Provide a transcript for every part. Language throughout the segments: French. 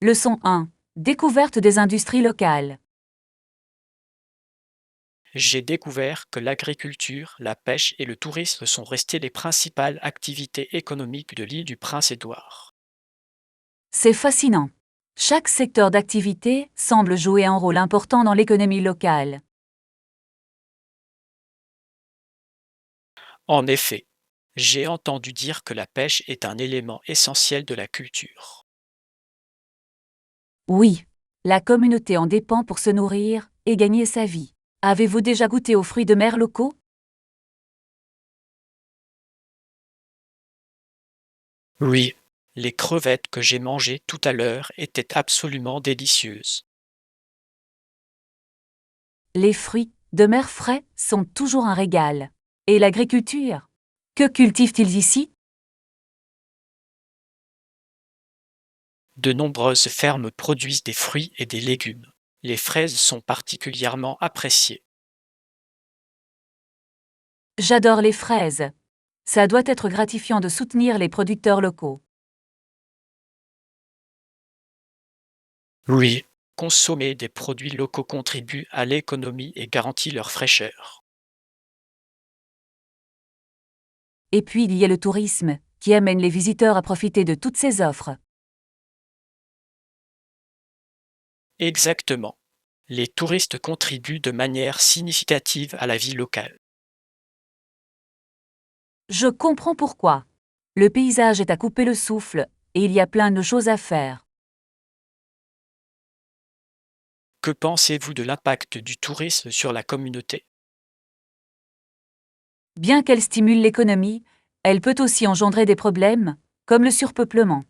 Leçon 1. Découverte des industries locales. J'ai découvert que l'agriculture, la pêche et le tourisme sont restés les principales activités économiques de l'île du Prince-Édouard. C'est fascinant. Chaque secteur d'activité semble jouer un rôle important dans l'économie locale. En effet, j'ai entendu dire que la pêche est un élément essentiel de la culture. Oui, la communauté en dépend pour se nourrir et gagner sa vie. Avez-vous déjà goûté aux fruits de mer locaux? Oui, les crevettes que j'ai mangées tout à l'heure étaient absolument délicieuses. Les fruits de mer frais sont toujours un régal. Et l'agriculture? Que cultivent-ils ici? De nombreuses fermes produisent des fruits et des légumes. Les fraises sont particulièrement appréciées. J'adore les fraises. Ça doit être gratifiant de soutenir les producteurs locaux. Oui, consommer des produits locaux contribue à l'économie et garantit leur fraîcheur. Et puis il y a le tourisme, qui amène les visiteurs à profiter de toutes ces offres. Exactement. Les touristes contribuent de manière significative à la vie locale. Je comprends pourquoi. Le paysage est à couper le souffle, et il y a plein de choses à faire. Que pensez-vous de l'impact du tourisme sur la communauté? Bien qu'elle stimule l'économie, elle peut aussi engendrer des problèmes, comme le surpeuplement.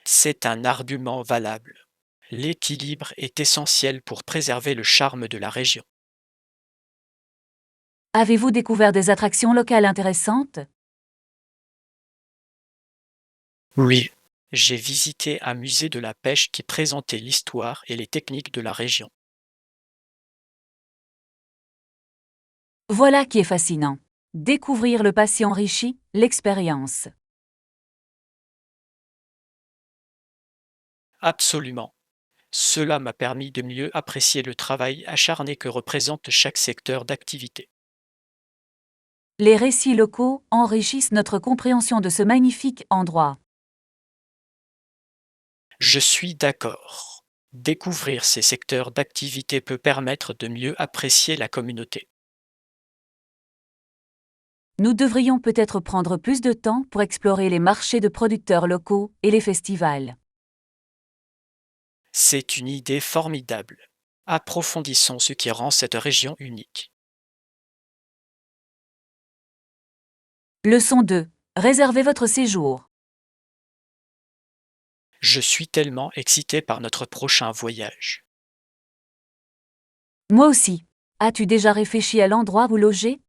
C'est un argument valable. L'équilibre est essentiel pour préserver le charme de la région. Avez-vous découvert des attractions locales intéressantes? Oui, j'ai visité un musée de la pêche qui présentait l'histoire et les techniques de la région. Voilà qui est fascinant. Découvrir le passé enrichit l'expérience. Absolument. Cela m'a permis de mieux apprécier le travail acharné que représente chaque secteur d'activité. Les récits locaux enrichissent notre compréhension de ce magnifique endroit. Je suis d'accord. Découvrir ces secteurs d'activité peut permettre de mieux apprécier la communauté. Nous devrions peut-être prendre plus de temps pour explorer les marchés de producteurs locaux et les festivals. C'est une idée formidable. Approfondissons ce qui rend cette région unique. Leçon 2. Réservez votre séjour. Je suis tellement excité par notre prochain voyage. Moi aussi. As-tu déjà réfléchi à l'endroit où loger?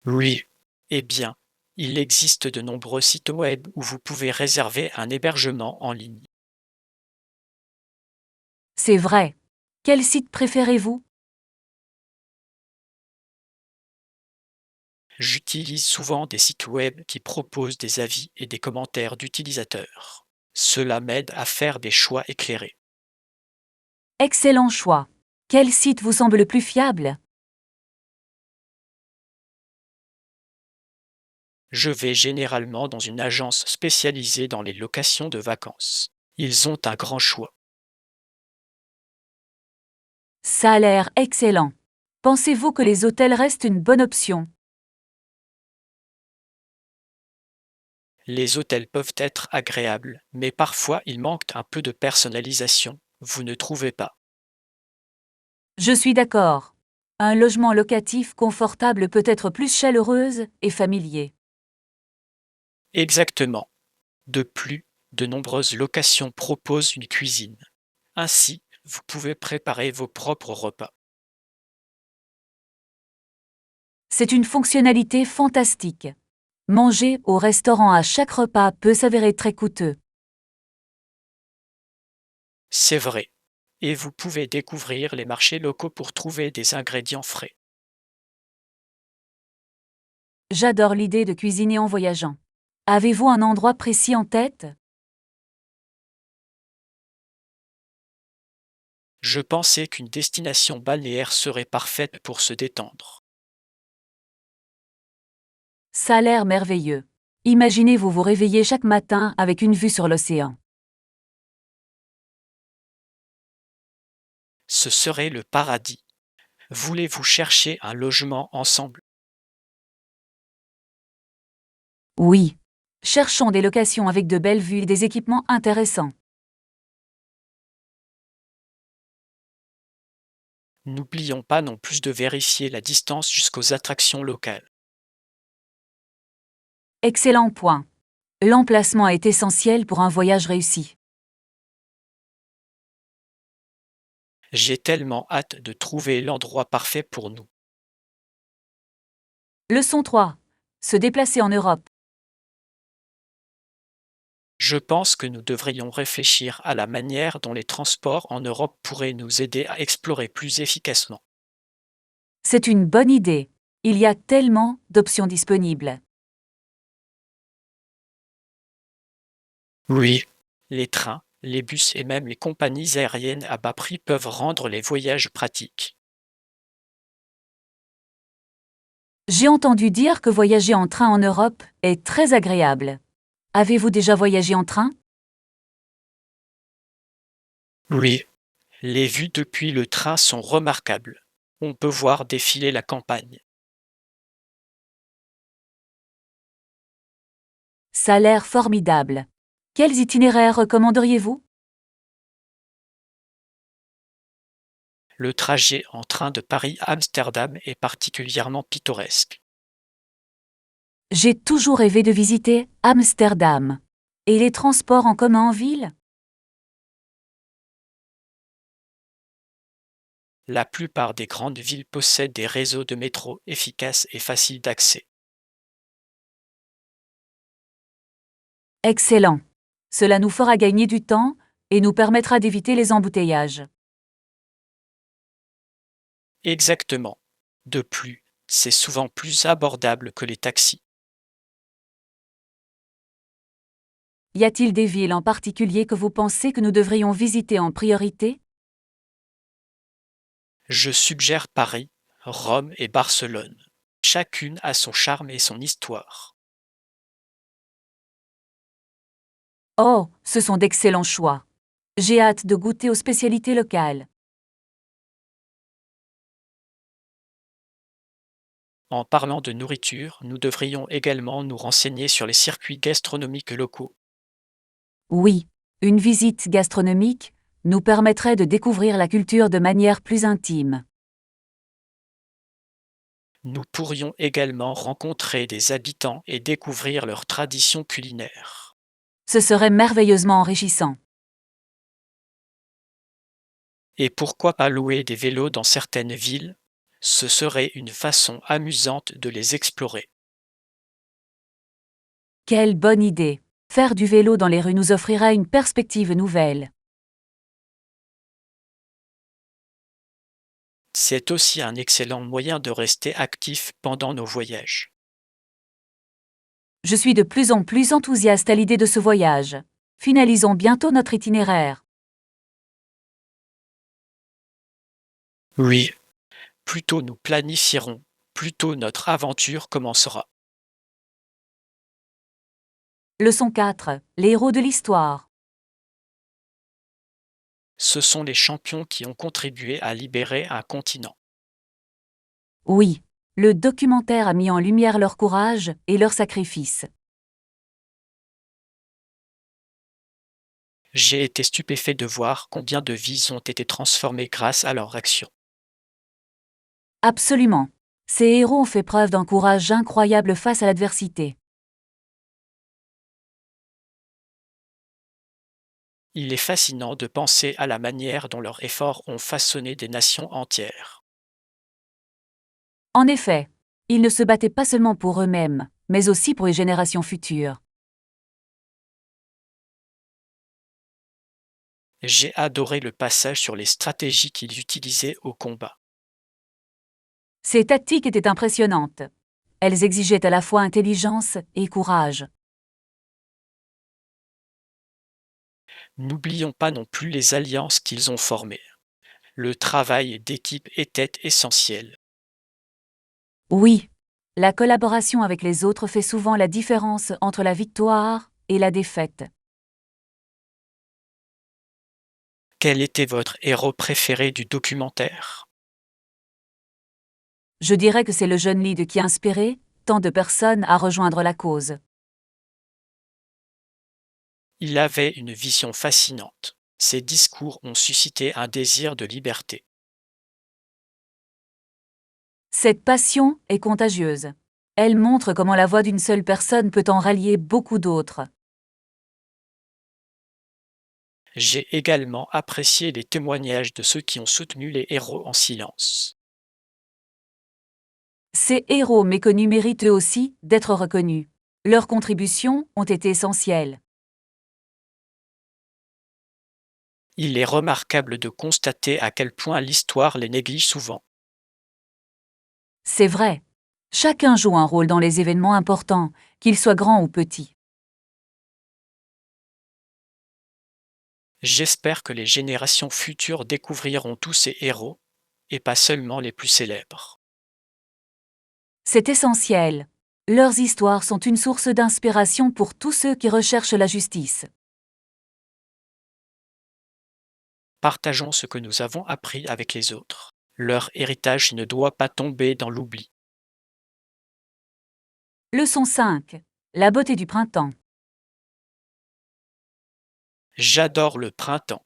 Oui. Eh bien, il existe de nombreux sites web où vous pouvez réserver un hébergement en ligne. C'est vrai. Quel site préférez-vous? J'utilise souvent des sites web qui proposent des avis et des commentaires d'utilisateurs. Cela m'aide à faire des choix éclairés. Excellent choix. Quel site vous semble le plus fiable? Je vais généralement dans une agence spécialisée dans les locations de vacances. Ils ont un grand choix. Ça a l'air excellent. Pensez-vous que les hôtels restent une bonne option? Les hôtels peuvent être agréables, mais parfois ils manquent un peu de personnalisation, vous ne trouvez pas? Je suis d'accord. Un logement locatif confortable peut être plus chaleureuse et familier. Exactement. De plus, de nombreuses locations proposent une cuisine. Ainsi, vous pouvez préparer vos propres repas. C'est une fonctionnalité fantastique. Manger au restaurant à chaque repas peut s'avérer très coûteux. C'est vrai. Et vous pouvez découvrir les marchés locaux pour trouver des ingrédients frais. J'adore l'idée de cuisiner en voyageant. Avez-vous un endroit précis en tête? Je pensais qu'une destination balnéaire serait parfaite pour se détendre. Ça a l'air merveilleux. Imaginez-vous vous réveiller chaque matin avec une vue sur l'océan. Ce serait le paradis. Voulez-vous chercher un logement ensemble? Oui. Cherchons des locations avec de belles vues et des équipements intéressants. N'oublions pas non plus de vérifier la distance jusqu'aux attractions locales. Excellent point. L'emplacement est essentiel pour un voyage réussi. J'ai tellement hâte de trouver l'endroit parfait pour nous. Leçon 3. Se déplacer en Europe. Je pense que nous devrions réfléchir à la manière dont les transports en Europe pourraient nous aider à explorer plus efficacement. C'est une bonne idée. Il y a tellement d'options disponibles. Oui, les trains, les bus et même les compagnies aériennes à bas prix peuvent rendre les voyages pratiques. J'ai entendu dire que voyager en train en Europe est très agréable. Avez-vous déjà voyagé en train? Oui, les vues depuis le train sont remarquables. On peut voir défiler la campagne. Ça a l'air formidable. Quels itinéraires recommanderiez-vous? Le trajet en train de Paris à Amsterdam est particulièrement pittoresque. J'ai toujours rêvé de visiter Amsterdam. Et les transports en commun en ville? La plupart des grandes villes possèdent des réseaux de métro efficaces et faciles d'accès. Excellent. Cela nous fera gagner du temps et nous permettra d'éviter les embouteillages. Exactement. De plus, c'est souvent plus abordable que les taxis. Y a-t-il des villes en particulier que vous pensez que nous devrions visiter en priorité? Je suggère Paris, Rome et Barcelone. Chacune a son charme et son histoire. Oh, ce sont d'excellents choix. J'ai hâte de goûter aux spécialités locales. En parlant de nourriture, nous devrions également nous renseigner sur les circuits gastronomiques locaux. Oui, une visite gastronomique nous permettrait de découvrir la culture de manière plus intime. Nous pourrions également rencontrer des habitants et découvrir leurs traditions culinaires. Ce serait merveilleusement enrichissant. Et pourquoi pas louer des vélos dans certaines villes? Ce serait une façon amusante de les explorer. Quelle bonne idée! Faire du vélo dans les rues nous offrira une perspective nouvelle. C'est aussi un excellent moyen de rester actif pendant nos voyages. Je suis de plus en plus enthousiaste à l'idée de ce voyage. Finalisons bientôt notre itinéraire. Oui, plus tôt nous planifierons, plus tôt notre aventure commencera. Leçon 4. Les héros de l'histoire. Ce sont les champions qui ont contribué à libérer un continent. Oui, le documentaire a mis en lumière leur courage et leur sacrifice. J'ai été stupéfait de voir combien de vies ont été transformées grâce à leur action. Absolument. Ces héros ont fait preuve d'un courage incroyable face à l'adversité. Il est fascinant de penser à la manière dont leurs efforts ont façonné des nations entières. En effet, ils ne se battaient pas seulement pour eux-mêmes, mais aussi pour les générations futures. J'ai adoré le passage sur les stratégies qu'ils utilisaient au combat. Ces tactiques étaient impressionnantes. Elles exigeaient à la fois intelligence et courage. N'oublions pas non plus les alliances qu'ils ont formées. Le travail d'équipe était essentiel. Oui, la collaboration avec les autres fait souvent la différence entre la victoire et la défaite. Quel était votre héros préféré du documentaire? Je dirais que c'est le jeune lead qui a inspiré tant de personnes à rejoindre la cause. Il avait une vision fascinante. Ses discours ont suscité un désir de liberté. Cette passion est contagieuse. Elle montre comment la voix d'une seule personne peut en rallier beaucoup d'autres. J'ai également apprécié les témoignages de ceux qui ont soutenu les héros en silence. Ces héros méconnus méritent eux aussi d'être reconnus. Leurs contributions ont été essentielles. Il est remarquable de constater à quel point l'histoire les néglige souvent. C'est vrai. Chacun joue un rôle dans les événements importants, qu'ils soient grands ou petits. J'espère que les générations futures découvriront tous ces héros, et pas seulement les plus célèbres. C'est essentiel. Leurs histoires sont une source d'inspiration pour tous ceux qui recherchent la justice. Partageons ce que nous avons appris avec les autres. Leur héritage ne doit pas tomber dans l'oubli. Leçon 5. La beauté du printemps. J'adore le printemps.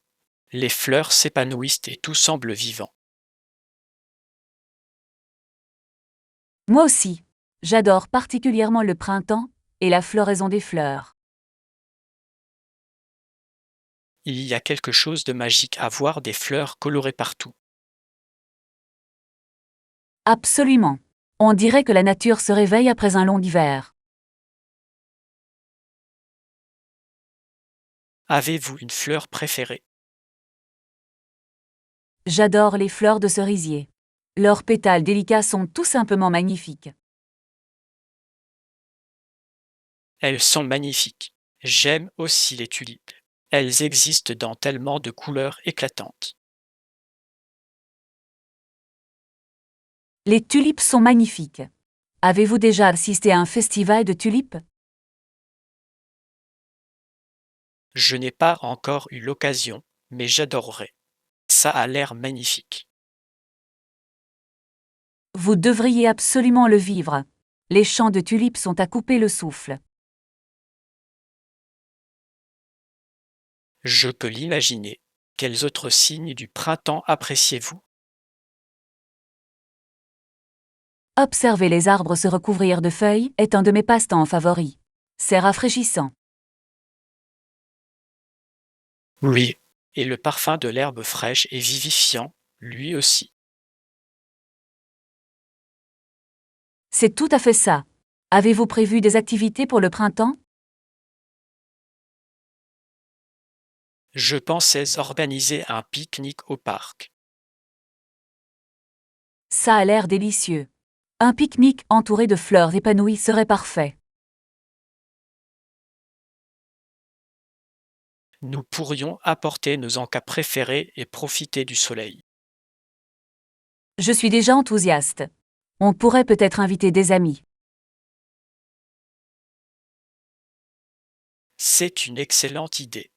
Les fleurs s'épanouissent et tout semble vivant. Moi aussi. J'adore particulièrement le printemps et la floraison des fleurs. Il y a quelque chose de magique à voir des fleurs colorées partout. Absolument. On dirait que la nature se réveille après un long hiver. Avez-vous une fleur préférée? J'adore les fleurs de cerisier. Leurs pétales délicats sont tout simplement magnifiques. Elles sont magnifiques. J'aime aussi les tulipes. Elles existent dans tellement de couleurs éclatantes. Les tulipes sont magnifiques. Avez-vous déjà assisté à un festival de tulipes? Je n'ai pas encore eu l'occasion, mais j'adorerais. Ça a l'air magnifique. Vous devriez absolument le vivre. Les champs de tulipes sont à couper le souffle. Je peux l'imaginer. Quels autres signes du printemps appréciez-vous? Observer les arbres se recouvrir de feuilles est un de mes passe-temps favoris. C'est rafraîchissant. Oui. Et le parfum de l'herbe fraîche est vivifiant, lui aussi. C'est tout à fait ça. Avez-vous prévu des activités pour le printemps? Je pensais organiser un pique-nique au parc. Ça a l'air délicieux. Un pique-nique entouré de fleurs épanouies serait parfait. Nous pourrions apporter nos encas préférés et profiter du soleil. Je suis déjà enthousiaste. On pourrait peut-être inviter des amis. C'est une excellente idée.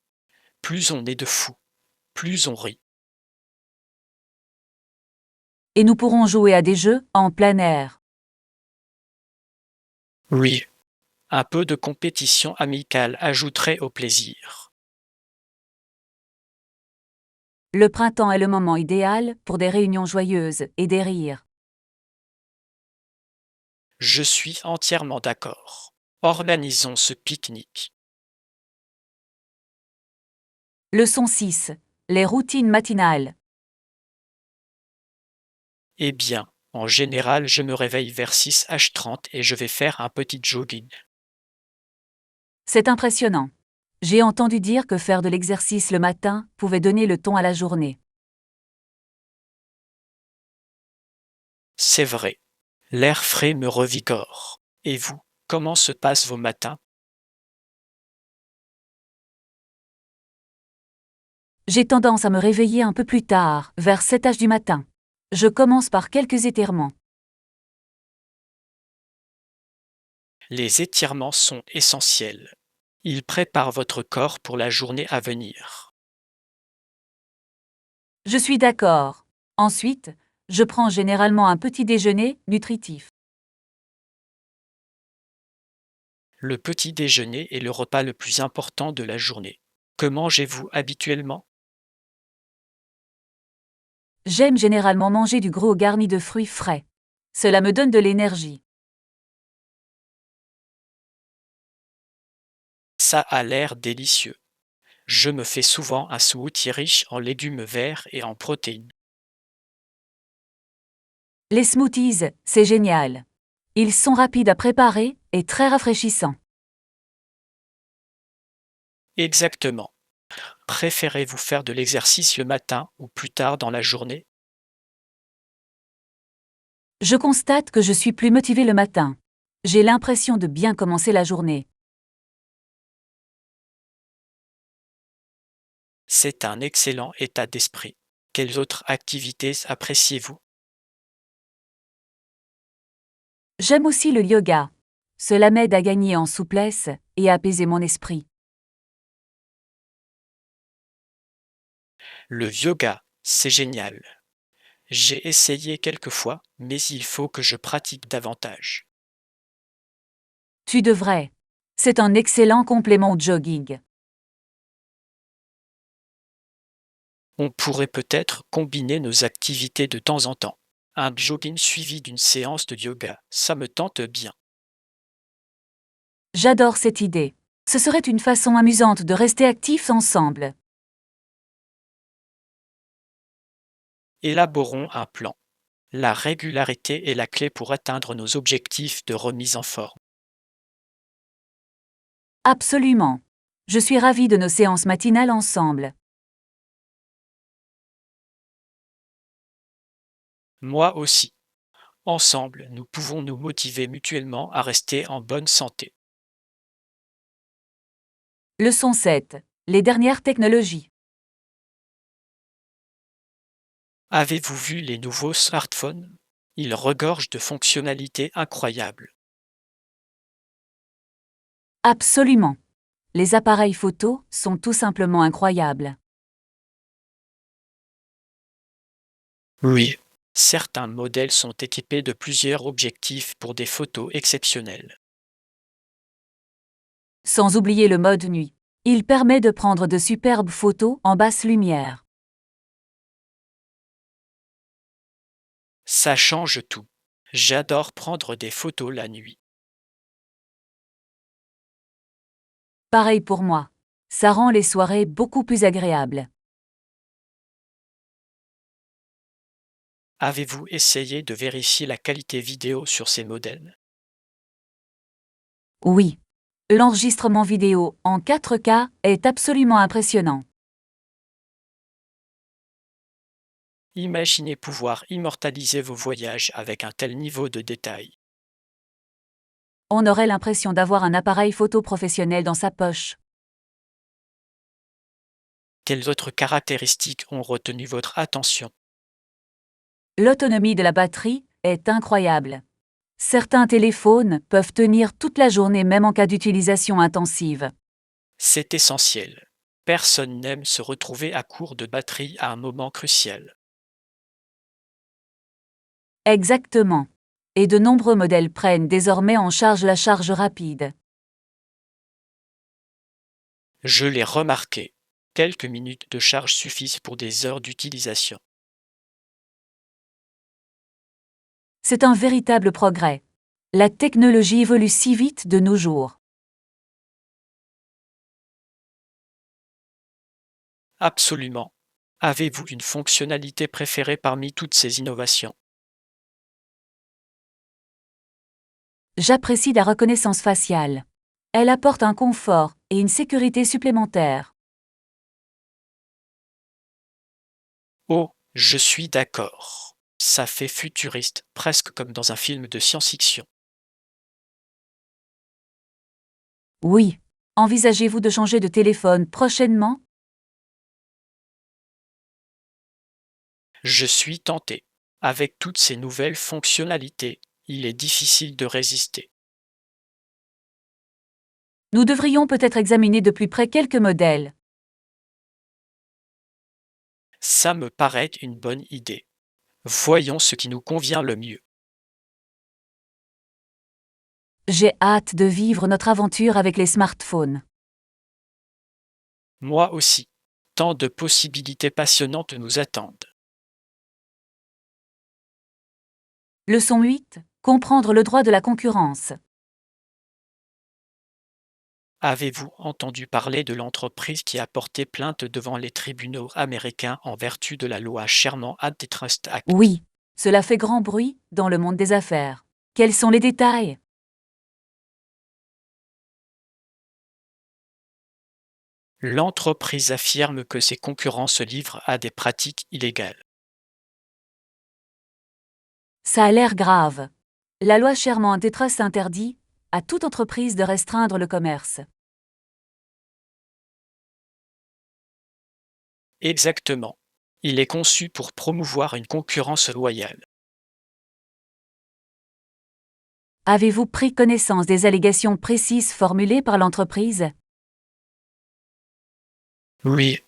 Plus on est de fous, plus on rit. Et nous pourrons jouer à des jeux en plein air. Oui, un peu de compétition amicale ajouterait au plaisir. Le printemps est le moment idéal pour des réunions joyeuses et des rires. Je suis entièrement d'accord. Organisons ce pique-nique. Leçon 6. Les routines matinales. Eh bien, en général, je me réveille vers 6h30 et je vais faire un petit jogging. C'est impressionnant. J'ai entendu dire que faire de l'exercice le matin pouvait donner le ton à la journée. C'est vrai. L'air frais me revigore. Et vous, comment se passent vos matins? J'ai tendance à me réveiller un peu plus tard, vers 7 heures du matin. Je commence par quelques étirements. Les étirements sont essentiels. Ils préparent votre corps pour la journée à venir. Je suis d'accord. Ensuite, je prends généralement un petit déjeuner nutritif. Le petit déjeuner est le repas le plus important de la journée. Que mangez-vous habituellement? J'aime généralement manger du gros garni de fruits frais. Cela me donne de l'énergie. Ça a l'air délicieux. Je me fais souvent un smoothie riche en légumes verts et en protéines. Les smoothies, c'est génial. Ils sont rapides à préparer et très rafraîchissants. Exactement. Préférez-vous faire de l'exercice le matin ou plus tard dans la journée? Je constate que je suis plus motivée le matin. J'ai l'impression de bien commencer la journée. C'est un excellent état d'esprit. Quelles autres activités appréciez-vous? J'aime aussi le yoga. Cela m'aide à gagner en souplesse et à apaiser mon esprit. Le yoga, c'est génial. J'ai essayé quelques fois, mais il faut que je pratique davantage. Tu devrais. C'est un excellent complément au jogging. On pourrait peut-être combiner nos activités de temps en temps. Un jogging suivi d'une séance de yoga, ça me tente bien. J'adore cette idée. Ce serait une façon amusante de rester actifs ensemble. Élaborons un plan. La régularité est la clé pour atteindre nos objectifs de remise en forme. Absolument. Je suis ravie de nos séances matinales ensemble. Moi aussi. Ensemble, nous pouvons nous motiver mutuellement à rester en bonne santé. Leçon 7. Les dernières technologies. Avez-vous vu les nouveaux smartphones? Ils regorgent de fonctionnalités incroyables. Absolument. Les appareils photo sont tout simplement incroyables. Oui. Certains modèles sont équipés de plusieurs objectifs pour des photos exceptionnelles. Sans oublier le mode nuit. Il permet de prendre de superbes photos en basse lumière. Ça change tout. J'adore prendre des photos la nuit. Pareil pour moi. Ça rend les soirées beaucoup plus agréables. Avez-vous essayé de vérifier la qualité vidéo sur ces modèles? Oui. L'enregistrement vidéo en 4K est absolument impressionnant. Imaginez pouvoir immortaliser vos voyages avec un tel niveau de détail. On aurait l'impression d'avoir un appareil photo professionnel dans sa poche. Quelles autres caractéristiques ont retenu votre attention? L'autonomie de la batterie est incroyable. Certains téléphones peuvent tenir toute la journée même en cas d'utilisation intensive. C'est essentiel. Personne n'aime se retrouver à court de batterie à un moment crucial. Exactement. Et de nombreux modèles prennent désormais en charge la charge rapide. Je l'ai remarqué. Quelques minutes de charge suffisent pour des heures d'utilisation. C'est un véritable progrès. La technologie évolue si vite de nos jours. Absolument. Avez-vous une fonctionnalité préférée parmi toutes ces innovations? J'apprécie la reconnaissance faciale. Elle apporte un confort et une sécurité supplémentaires. Oh, je suis d'accord. Ça fait futuriste, presque comme dans un film de science-fiction. Oui. Envisagez-vous de changer de téléphone prochainement? Je suis tenté. Avec toutes ces nouvelles fonctionnalités, il est difficile de résister. Nous devrions peut-être examiner de plus près quelques modèles. Ça me paraît une bonne idée. Voyons ce qui nous convient le mieux. J'ai hâte de vivre notre aventure avec les smartphones. Moi aussi. Tant de possibilités passionnantes nous attendent. Leçon 8. Comprendre le droit de la concurrence. Avez-vous entendu parler de l'entreprise qui a porté plainte devant les tribunaux américains en vertu de la loi Sherman Antitrust Act? Oui, cela fait grand bruit dans le monde des affaires. Quels sont les détails? L'entreprise affirme que ses concurrents se livrent à des pratiques illégales. Ça a l'air grave. La loi Sherman Antitrust interdit à toute entreprise de restreindre le commerce. Exactement. Il est conçu pour promouvoir une concurrence loyale. Avez-vous pris connaissance des allégations précises formulées par l'entreprise? Oui,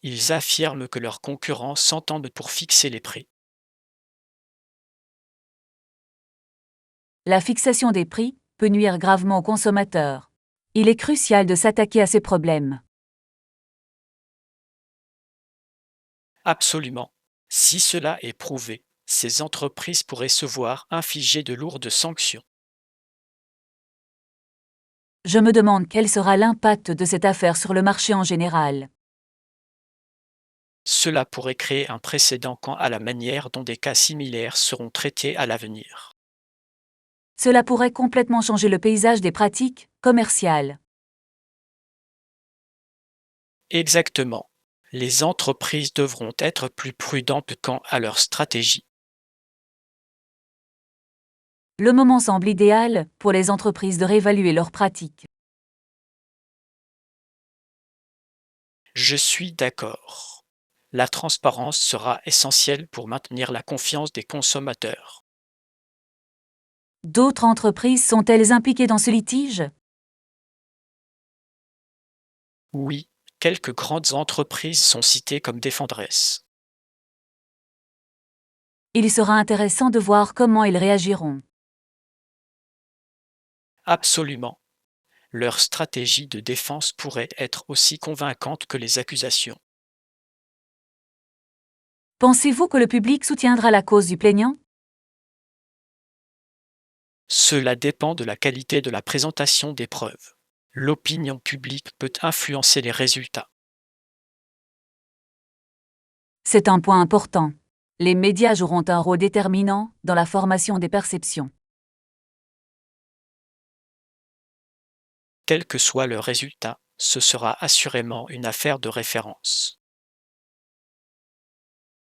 ils affirment que leurs concurrents s'entendent pour fixer les prix. La fixation des prix peut nuire gravement aux consommateurs. Il est crucial de s'attaquer à ces problèmes. Absolument. Si cela est prouvé, ces entreprises pourraient se voir infliger de lourdes sanctions. Je me demande quel sera l'impact de cette affaire sur le marché en général. Cela pourrait créer un précédent quant à la manière dont des cas similaires seront traités à l'avenir. Cela pourrait complètement changer le paysage des pratiques commerciales. Exactement. Les entreprises devront être plus prudentes quant à leur stratégie. Le moment semble idéal pour les entreprises de réévaluer leurs pratiques. Je suis d'accord. La transparence sera essentielle pour maintenir la confiance des consommateurs. D'autres entreprises sont-elles impliquées dans ce litige? Oui, quelques grandes entreprises sont citées comme défenderesses. Il sera intéressant de voir comment ils réagiront. Absolument. Leur stratégie de défense pourrait être aussi convaincante que les accusations. Pensez-vous que le public soutiendra la cause du plaignant? Cela dépend de la qualité de la présentation des preuves. L'opinion publique peut influencer les résultats. C'est un point important. Les médias joueront un rôle déterminant dans la formation des perceptions. Quel que soit le résultat, ce sera assurément une affaire de référence.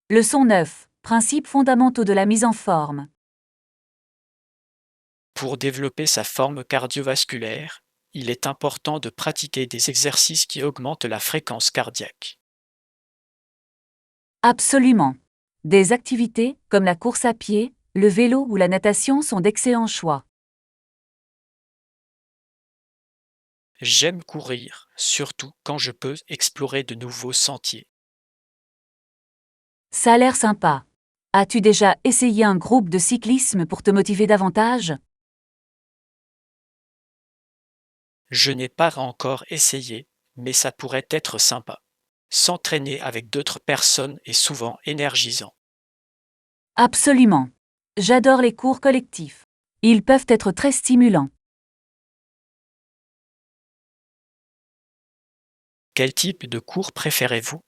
Leçon 9. Principes fondamentaux de la mise en forme. Pour développer sa forme cardiovasculaire, il est important de pratiquer des exercices qui augmentent la fréquence cardiaque. Absolument. Des activités comme la course à pied, le vélo ou la natation sont d'excellents choix. J'aime courir, surtout quand je peux explorer de nouveaux sentiers. Ça a l'air sympa. As-tu déjà essayé un groupe de cyclisme pour te motiver davantage? Je n'ai pas encore essayé, mais ça pourrait être sympa. S'entraîner avec d'autres personnes est souvent énergisant. Absolument. J'adore les cours collectifs. Ils peuvent être très stimulants. Quel type de cours préférez-vous?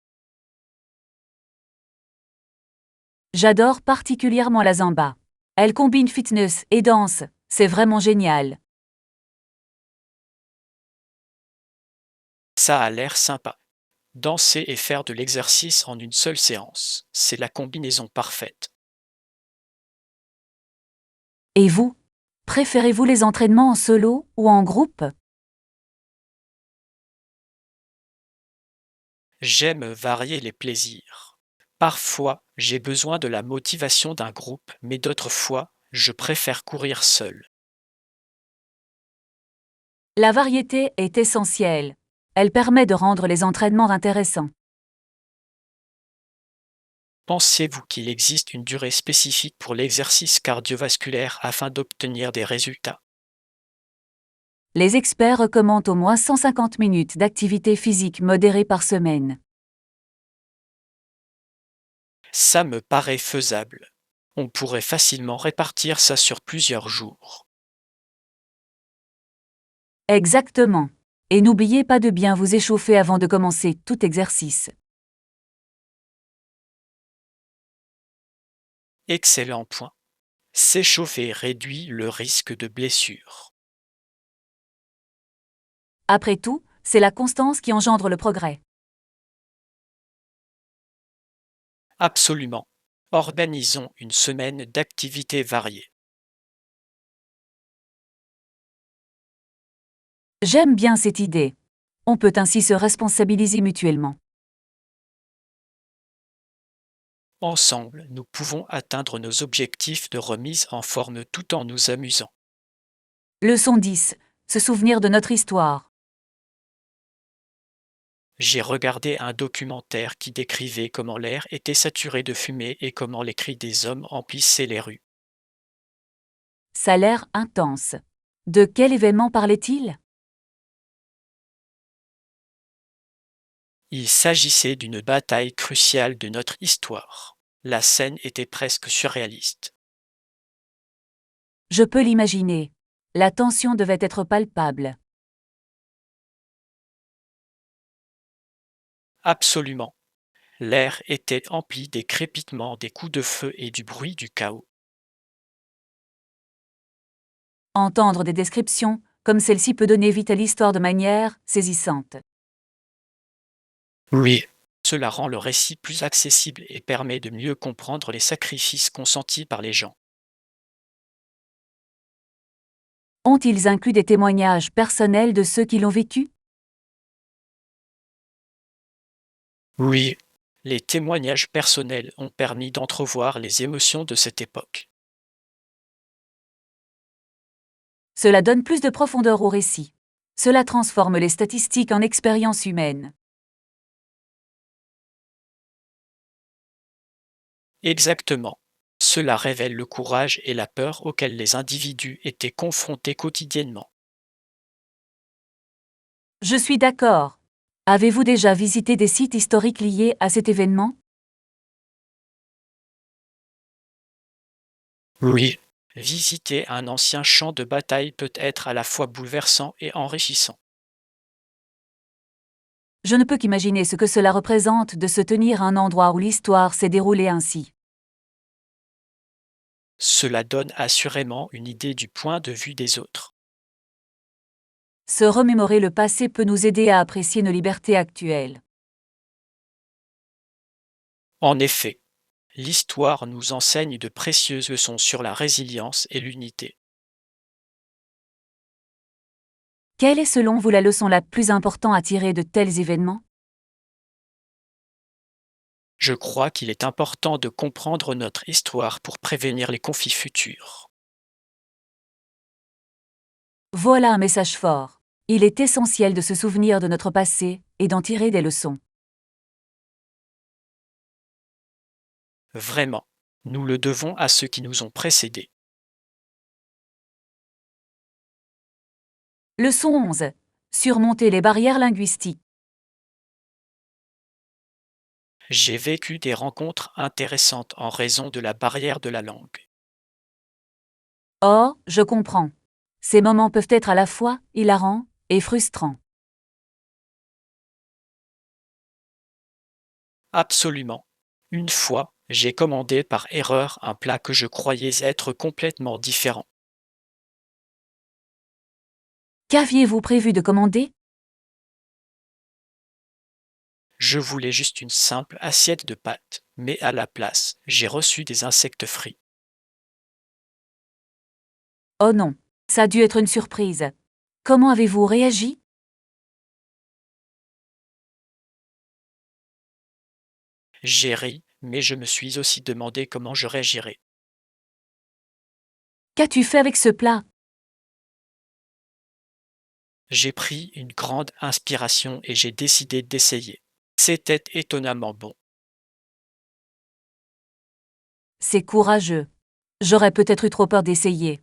J'adore particulièrement la zamba. Elle combine fitness et danse. C'est vraiment génial. Ça a l'air sympa. Danser et faire de l'exercice en une seule séance, c'est la combinaison parfaite. Et vous? Préférez-vous les entraînements en solo ou en groupe? J'aime varier les plaisirs. Parfois, j'ai besoin de la motivation d'un groupe, mais d'autres fois, je préfère courir seul. La variété est essentielle. Elle permet de rendre les entraînements intéressants. Pensez-vous qu'il existe une durée spécifique pour l'exercice cardiovasculaire afin d'obtenir des résultats? Les experts recommandent au moins 150 minutes d'activité physique modérée par semaine. Ça me paraît faisable. On pourrait facilement répartir ça sur plusieurs jours. Exactement. Et n'oubliez pas de bien vous échauffer avant de commencer tout exercice. Excellent point. S'échauffer réduit le risque de blessure. Après tout, c'est la constance qui engendre le progrès. Absolument. Organisons une semaine d'activités variées. J'aime bien cette idée. On peut ainsi se responsabiliser mutuellement. Ensemble, nous pouvons atteindre nos objectifs de remise en forme tout en nous amusant. Leçon 10. Se souvenir de notre histoire. J'ai regardé un documentaire qui décrivait comment l'air était saturé de fumée et comment les cris des hommes emplissaient les rues. Ça a l'air intense. De quel événement parlait-il? Il s'agissait d'une bataille cruciale de notre histoire. La scène était presque surréaliste. Je peux l'imaginer. La tension devait être palpable. Absolument. L'air était empli des crépitements, des coups de feu et du bruit du chaos. Entendre des descriptions comme celle-ci peut donner vie à l'histoire de manière saisissante. Oui. Cela rend le récit plus accessible et permet de mieux comprendre les sacrifices consentis par les gens. Ont-ils inclus des témoignages personnels de ceux qui l'ont vécu? Oui. Les témoignages personnels ont permis d'entrevoir les émotions de cette époque. Cela donne plus de profondeur au récit. Cela transforme les statistiques en expériences humaines. Exactement. Cela révèle le courage et la peur auxquels les individus étaient confrontés quotidiennement. Je suis d'accord. Avez-vous déjà visité des sites historiques liés à cet événement? Oui. Visiter un ancien champ de bataille peut être à la fois bouleversant et enrichissant. Je ne peux qu'imaginer ce que cela représente de se tenir à un endroit où l'histoire s'est déroulée ainsi. Cela donne assurément une idée du point de vue des autres. Se remémorer le passé peut nous aider à apprécier nos libertés actuelles. En effet, l'histoire nous enseigne de précieuses leçons sur la résilience et l'unité. Quelle est selon vous la leçon la plus importante à tirer de tels événements? Je crois qu'il est important de comprendre notre histoire pour prévenir les conflits futurs. Voilà un message fort. Il est essentiel de se souvenir de notre passé et d'en tirer des leçons. Vraiment, nous le devons à ceux qui nous ont précédés. Leçon 11. Surmonter les barrières linguistiques. J'ai vécu des rencontres intéressantes en raison de la barrière de la langue. Oh, je comprends. Ces moments peuvent être à la fois hilarants et frustrants. Absolument. Une fois, j'ai commandé par erreur un plat que je croyais être complètement différent. Qu'aviez-vous prévu de commander? Je voulais juste une simple assiette de pâtes, mais à la place, j'ai reçu des insectes frits. Oh non, ça a dû être une surprise. Comment avez-vous réagi? J'ai ri, mais je me suis aussi demandé comment je réagirais. Qu'as-tu fait avec ce plat? J'ai pris une grande inspiration et j'ai décidé d'essayer. C'était étonnamment bon. C'est courageux. J'aurais peut-être eu trop peur d'essayer.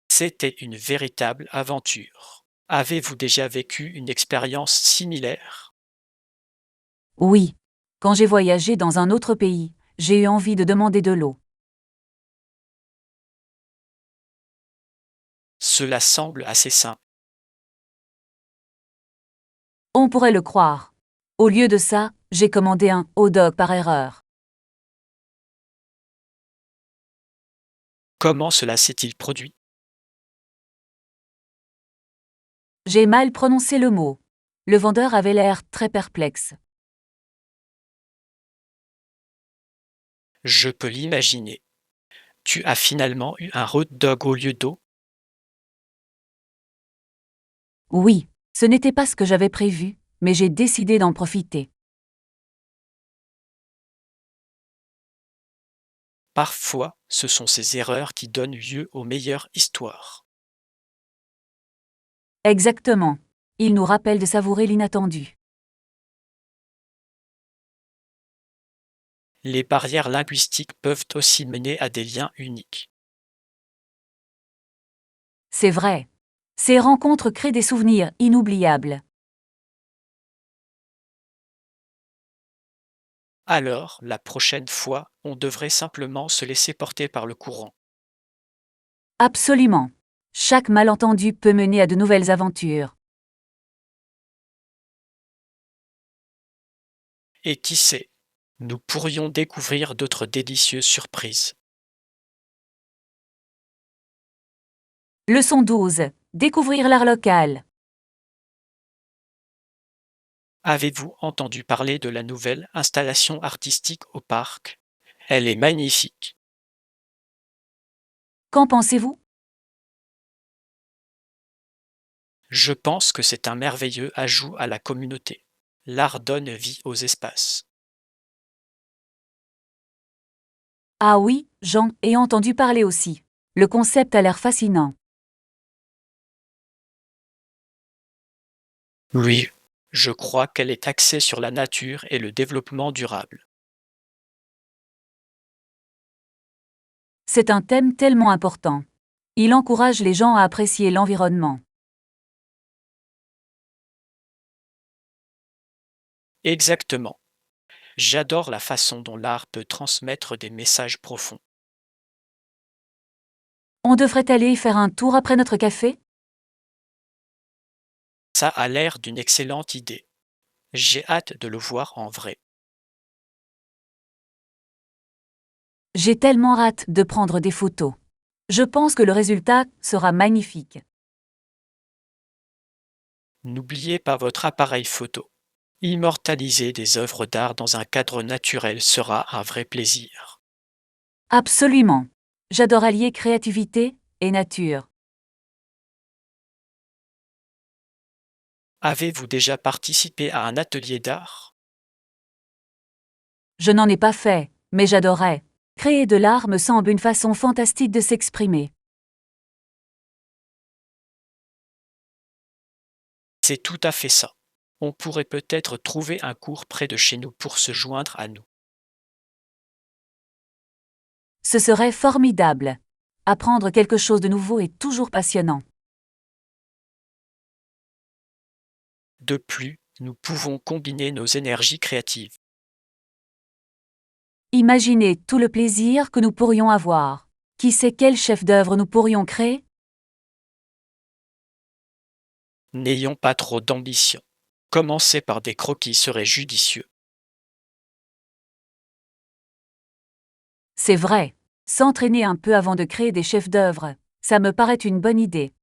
C'était une véritable aventure. Avez-vous déjà vécu une expérience similaire? Oui. Quand j'ai voyagé dans un autre pays, j'ai eu envie de demander de l'eau. Cela semble assez simple. On pourrait le croire. Au lieu de ça, j'ai commandé un hot dog par erreur. Comment cela s'est-il produit? J'ai mal prononcé le mot. Le vendeur avait l'air très perplexe. Je peux l'imaginer. Tu as finalement eu un hot dog au lieu d'eau? Oui, ce n'était pas ce que j'avais prévu, mais j'ai décidé d'en profiter. Parfois, ce sont ces erreurs qui donnent lieu aux meilleures histoires. Exactement. Il nous rappelle de savourer l'inattendu. Les barrières linguistiques peuvent aussi mener à des liens uniques. C'est vrai. Ces rencontres créent des souvenirs inoubliables. Alors, la prochaine fois, on devrait simplement se laisser porter par le courant. Absolument. Chaque malentendu peut mener à de nouvelles aventures. Et qui sait, nous pourrions découvrir d'autres délicieuses surprises. Leçon 12. Découvrir l'art local. Avez-vous entendu parler de la nouvelle installation artistique au parc? Elle est magnifique. Qu'en pensez-vous? Je pense que c'est un merveilleux ajout à la communauté. L'art donne vie aux espaces. Ah oui, j'en ai entendu parler aussi. Le concept a l'air fascinant. Oui, je crois qu'elle est axée sur la nature et le développement durable. C'est un thème tellement important. Il encourage les gens à apprécier l'environnement. Exactement. J'adore la façon dont l'art peut transmettre des messages profonds. On devrait aller faire un tour après notre café? Ça a l'air d'une excellente idée. J'ai hâte de le voir en vrai. J'ai tellement hâte de prendre des photos. Je pense que le résultat sera magnifique. N'oubliez pas votre appareil photo. Immortaliser des œuvres d'art dans un cadre naturel sera un vrai plaisir. Absolument. J'adore allier créativité et nature. Avez-vous déjà participé à un atelier d'art? Je n'en ai pas fait, mais j'adorais. Créer de l'art me semble une façon fantastique de s'exprimer. C'est tout à fait ça. On pourrait peut-être trouver un cours près de chez nous pour se joindre à nous. Ce serait formidable. Apprendre quelque chose de nouveau est toujours passionnant. De plus, nous pouvons combiner nos énergies créatives. Imaginez tout le plaisir que nous pourrions avoir. Qui sait quel chef-d'œuvre nous pourrions créer? N'ayons pas trop d'ambition. Commencer par des croquis serait judicieux. C'est vrai. S'entraîner un peu avant de créer des chefs-d'œuvre, ça me paraît une bonne idée.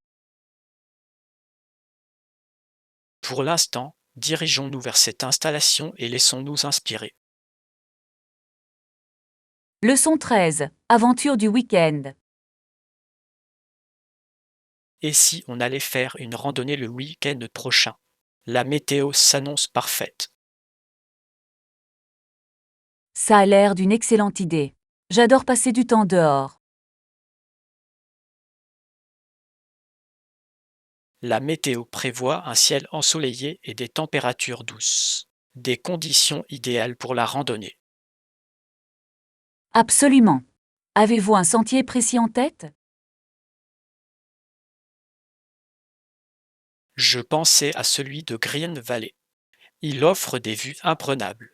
Pour l'instant, dirigeons-nous vers cette installation et laissons-nous inspirer. Leçon 13. Aventure du week-end. Et si on allait faire une randonnée le week-end prochain? La météo s'annonce parfaite. Ça a l'air d'une excellente idée. J'adore passer du temps dehors. La météo prévoit un ciel ensoleillé et des températures douces. Des conditions idéales pour la randonnée. Absolument. Avez-vous un sentier précis en tête? Je pensais à celui de Green Valley. Il offre des vues imprenables.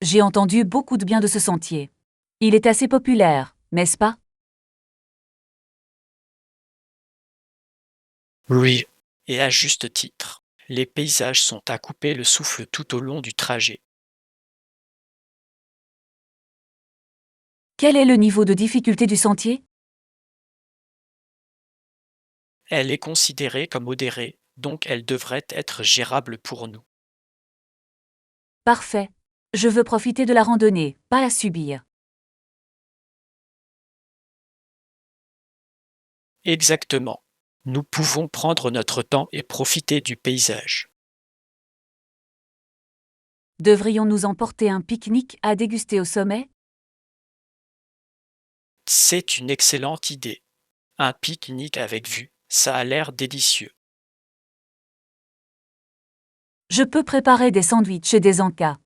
J'ai entendu beaucoup de bien de ce sentier. Il est assez populaire, n'est-ce pas? Oui, et à juste titre. Les paysages sont à couper le souffle tout au long du trajet. Quel est le niveau de difficulté du sentier? Elle est considérée comme modérée, donc elle devrait être gérable pour nous. Parfait. Je veux profiter de la randonnée, pas la subir. Exactement. Nous pouvons prendre notre temps et profiter du paysage. Devrions-nous emporter un pique-nique à déguster au sommet? C'est une excellente idée. Un pique-nique avec vue, ça a l'air délicieux. Je peux préparer des sandwichs et des encas.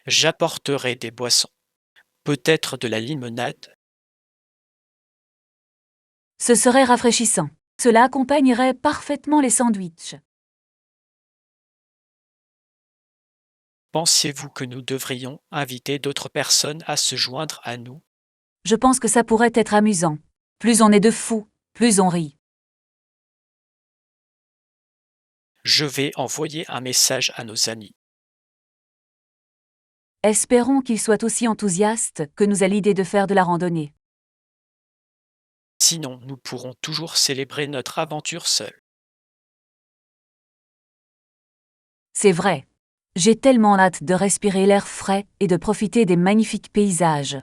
J'apporterai des boissons, peut-être de la limonade. Ce serait rafraîchissant. Cela accompagnerait parfaitement les sandwichs. Pensez-vous que nous devrions inviter d'autres personnes à se joindre à nous? Je pense que ça pourrait être amusant. Plus on est de fous, plus on rit. Je vais envoyer un message à nos amis. Espérons qu'ils soient aussi enthousiastes que nous à l'idée de faire de la randonnée. Sinon, nous pourrons toujours célébrer notre aventure seuls. C'est vrai. J'ai tellement hâte de respirer l'air frais et de profiter des magnifiques paysages.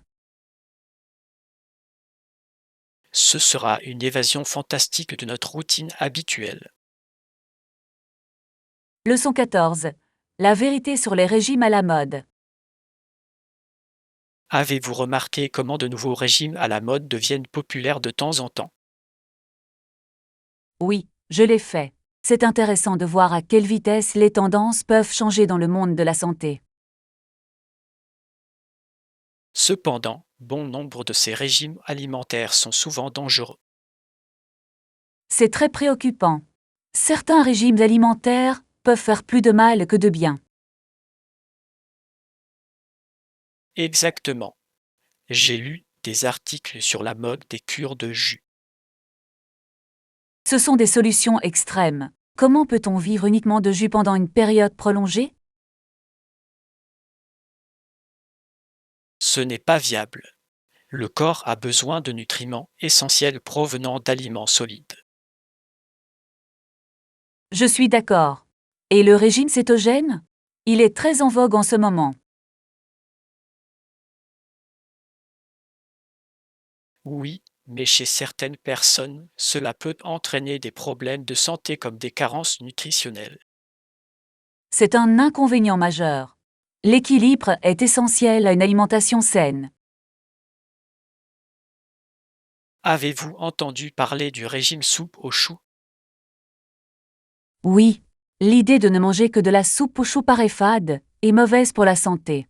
Ce sera une évasion fantastique de notre routine habituelle. Leçon 14. La vérité sur les régimes à la mode. Avez-vous remarqué comment de nouveaux régimes à la mode deviennent populaires de temps en temps? Oui, je l'ai fait. C'est intéressant de voir à quelle vitesse les tendances peuvent changer dans le monde de la santé. Cependant, bon nombre de ces régimes alimentaires sont souvent dangereux. C'est très préoccupant. Certains régimes alimentaires peuvent faire plus de mal que de bien. Exactement. J'ai lu des articles sur la mode des cures de jus. Ce sont des solutions extrêmes. Comment peut-on vivre uniquement de jus pendant une période prolongée? Ce n'est pas viable. Le corps a besoin de nutriments essentiels provenant d'aliments solides. Je suis d'accord. Et le régime cétogène? Il est très en vogue en ce moment. Oui, mais chez certaines personnes, cela peut entraîner des problèmes de santé comme des carences nutritionnelles. C'est un inconvénient majeur. L'équilibre est essentiel à une alimentation saine. Avez-vous entendu parler du régime soupe aux choux? Oui, l'idée de ne manger que de la soupe aux choux paraît fade et mauvaise pour la santé.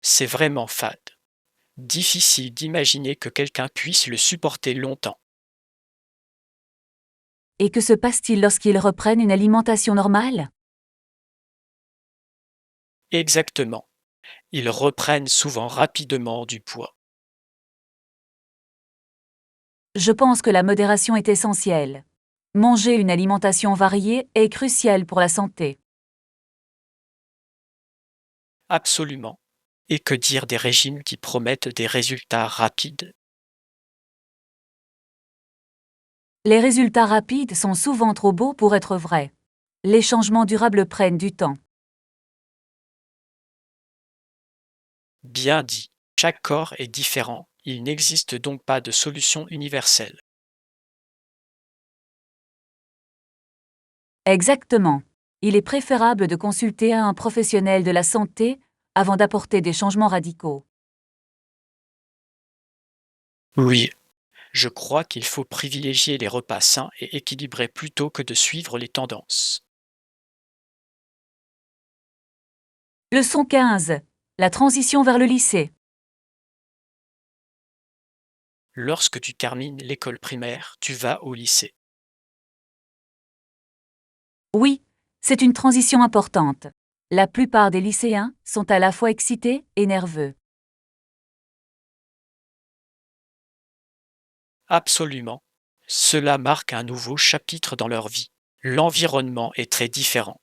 C'est vraiment fade. Difficile d'imaginer que quelqu'un puisse le supporter longtemps. Et que se passe-t-il lorsqu'ils reprennent une alimentation normale? Exactement. Ils reprennent souvent rapidement du poids. Je pense que la modération est essentielle. Manger une alimentation variée est crucial pour la santé. Absolument. Et que dire des régimes qui promettent des résultats rapides? Les résultats rapides sont souvent trop beaux pour être vrais. Les changements durables prennent du temps. Bien dit. Chaque corps est différent. Il n'existe donc pas de solution universelle. Exactement. Il est préférable de consulter un professionnel de la santé avant d'apporter des changements radicaux. Oui, je crois qu'il faut privilégier les repas sains et équilibrés plutôt que de suivre les tendances. Leçon 15. La transition vers le lycée. Lorsque tu termines l'école primaire, tu vas au lycée. Oui, c'est une transition importante. La plupart des lycéens sont à la fois excités et nerveux. Absolument. Cela marque un nouveau chapitre dans leur vie. L'environnement est très différent.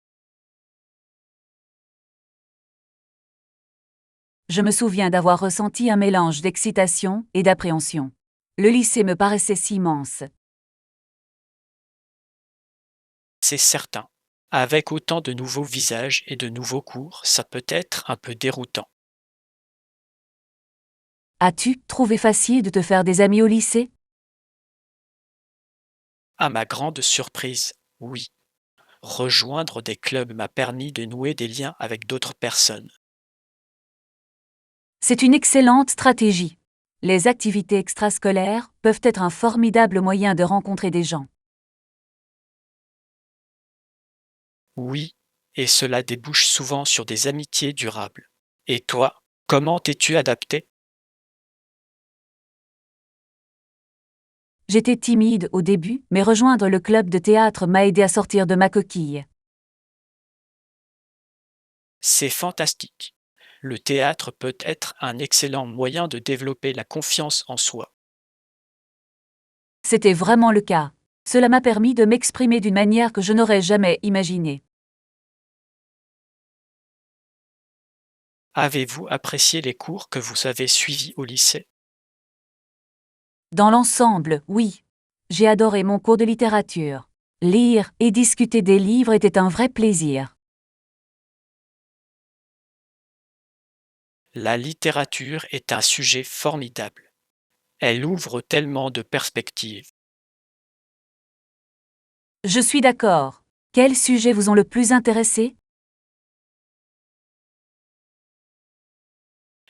Je me souviens d'avoir ressenti un mélange d'excitation et d'appréhension. Le lycée me paraissait si immense. C'est certain. Avec autant de nouveaux visages et de nouveaux cours, ça peut être un peu déroutant. As-tu trouvé facile de te faire des amis au lycée? À ma grande surprise, oui. Rejoindre des clubs m'a permis de nouer des liens avec d'autres personnes. C'est une excellente stratégie. Les activités extrascolaires peuvent être un formidable moyen de rencontrer des gens. Oui, et cela débouche souvent sur des amitiés durables. Et toi, comment t'es-tu adapté? J'étais timide au début, mais rejoindre le club de théâtre m'a aidé à sortir de ma coquille. C'est fantastique. Le théâtre peut être un excellent moyen de développer la confiance en soi. C'était vraiment le cas. Cela m'a permis de m'exprimer d'une manière que je n'aurais jamais imaginée. Avez-vous apprécié les cours que vous avez suivis au lycée? Dans l'ensemble, oui. J'ai adoré mon cours de littérature. Lire et discuter des livres était un vrai plaisir. La littérature est un sujet formidable. Elle ouvre tellement de perspectives. Je suis d'accord. Quels sujets vous ont le plus intéressé?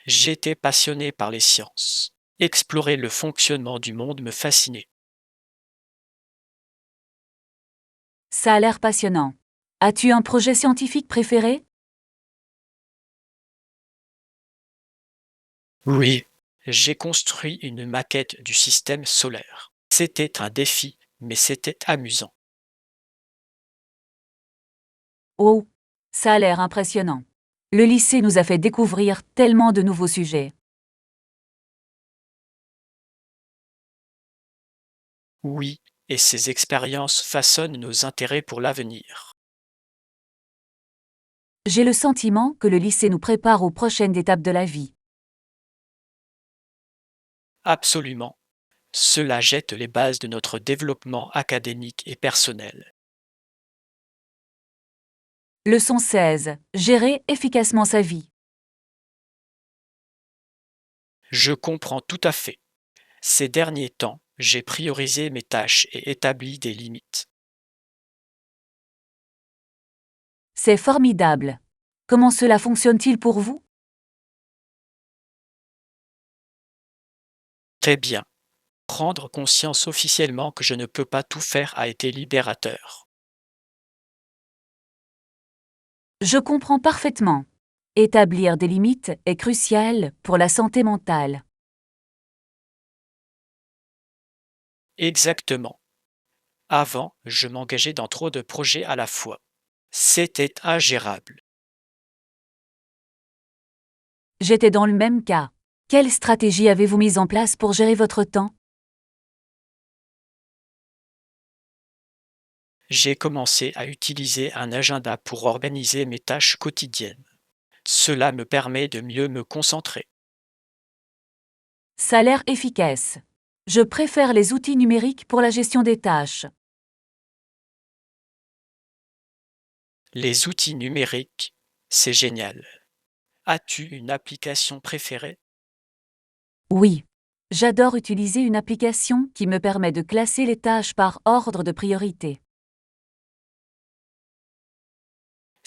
J'étais passionné par les sciences. Explorer le fonctionnement du monde me fascinait. Ça a l'air passionnant. As-tu un projet scientifique préféré? Oui, j'ai construit une maquette du système solaire. C'était un défi, mais c'était amusant. Oh, ça a l'air impressionnant. Le lycée nous a fait découvrir tellement de nouveaux sujets. Oui, et ces expériences façonnent nos intérêts pour l'avenir. J'ai le sentiment que le lycée nous prépare aux prochaines étapes de la vie. Absolument. Cela jette les bases de notre développement académique et personnel. Leçon 16. Gérer efficacement sa vie. Je comprends tout à fait. Ces derniers temps, j'ai priorisé mes tâches et établi des limites. C'est formidable. Comment cela fonctionne-t-il pour vous? Très bien. Prendre conscience officiellement que je ne peux pas tout faire a été libérateur. Je comprends parfaitement. Établir des limites est crucial pour la santé mentale. Exactement. Avant, je m'engageais dans trop de projets à la fois. C'était ingérable. J'étais dans le même cas. Quelle stratégie avez-vous mise en place pour gérer votre temps? J'ai commencé à utiliser un agenda pour organiser mes tâches quotidiennes. Cela me permet de mieux me concentrer. Ça a l'air efficace. Je préfère les outils numériques pour la gestion des tâches. Les outils numériques, c'est génial. As-tu une application préférée? Oui. J'adore utiliser une application qui me permet de classer les tâches par ordre de priorité.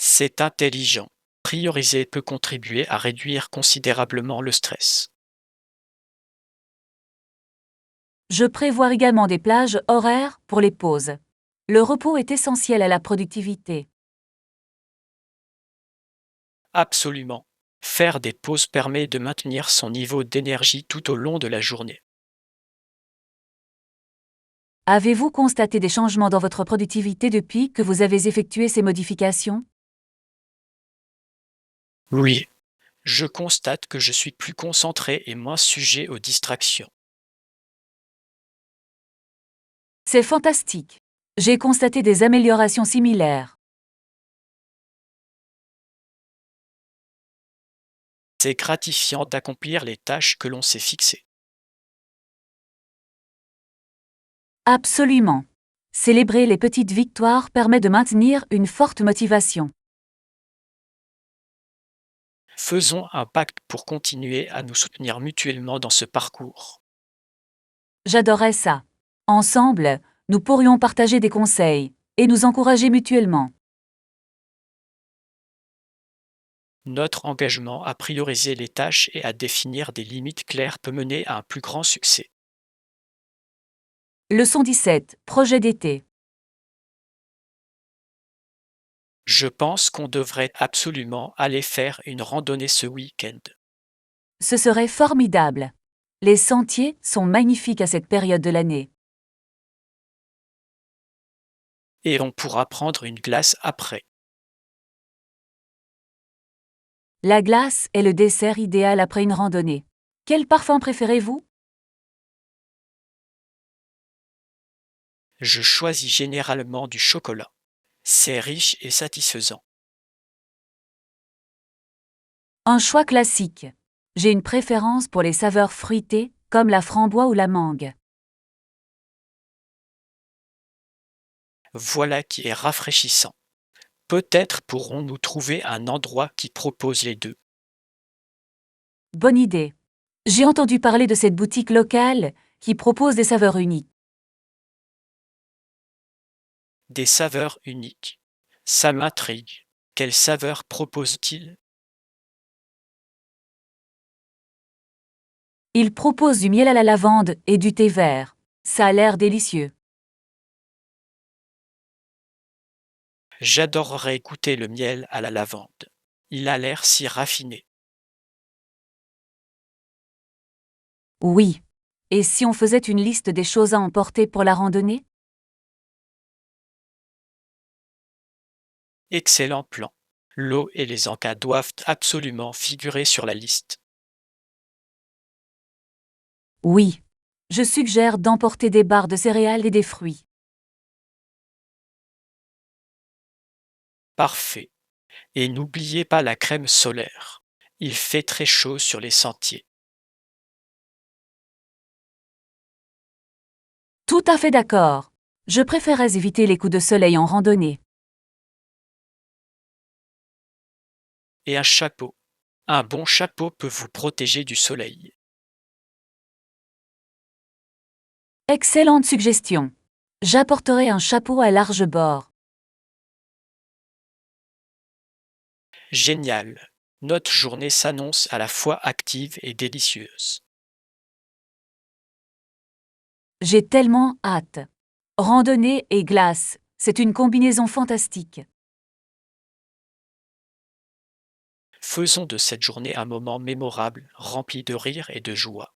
C'est intelligent. Prioriser peut contribuer à réduire considérablement le stress. Je prévois également des plages horaires pour les pauses. Le repos est essentiel à la productivité. Absolument. Faire des pauses permet de maintenir son niveau d'énergie tout au long de la journée. Avez-vous constaté des changements dans votre productivité depuis que vous avez effectué ces modifications? Oui, je constate que je suis plus concentré et moins sujet aux distractions. C'est fantastique. J'ai constaté des améliorations similaires. C'est gratifiant d'accomplir les tâches que l'on s'est fixées. Absolument. Célébrer les petites victoires permet de maintenir une forte motivation. Faisons un pacte pour continuer à nous soutenir mutuellement dans ce parcours. J'adorais ça. Ensemble, nous pourrions partager des conseils et nous encourager mutuellement. Notre engagement à prioriser les tâches et à définir des limites claires peut mener à un plus grand succès. Leçon 17. Projet d'été. Je pense qu'on devrait absolument aller faire une randonnée ce week-end. Ce serait formidable. Les sentiers sont magnifiques à cette période de l'année. Et on pourra prendre une glace après. La glace est le dessert idéal après une randonnée. Quel parfum préférez-vous? Je choisis généralement du chocolat. C'est riche et satisfaisant. Un choix classique. J'ai une préférence pour les saveurs fruitées, comme la framboise ou la mangue. Voilà qui est rafraîchissant. Peut-être pourrons-nous trouver un endroit qui propose les deux. Bonne idée. J'ai entendu parler de cette boutique locale qui propose des saveurs uniques. Des saveurs uniques. Ça m'intrigue. Quelles saveurs propose-t-il? Ils proposent du miel à la lavande et du thé vert. Ça a l'air délicieux. J'adorerais goûter le miel à la lavande. Il a l'air si raffiné. Oui. Et si on faisait une liste des choses à emporter pour la randonnée? Excellent plan. L'eau et les encas doivent absolument figurer sur la liste. Oui. Je suggère d'emporter des barres de céréales et des fruits. Parfait. Et n'oubliez pas la crème solaire. Il fait très chaud sur les sentiers. Tout à fait d'accord. Je préférais éviter les coups de soleil en randonnée. Et un chapeau. Un bon chapeau peut vous protéger du soleil. Excellente suggestion. J'apporterai un chapeau à large bord. Génial. Notre journée s'annonce à la fois active et délicieuse. J'ai tellement hâte. Randonnée et glace, c'est une combinaison fantastique. Faisons de cette journée un moment mémorable, rempli de rire et de joie.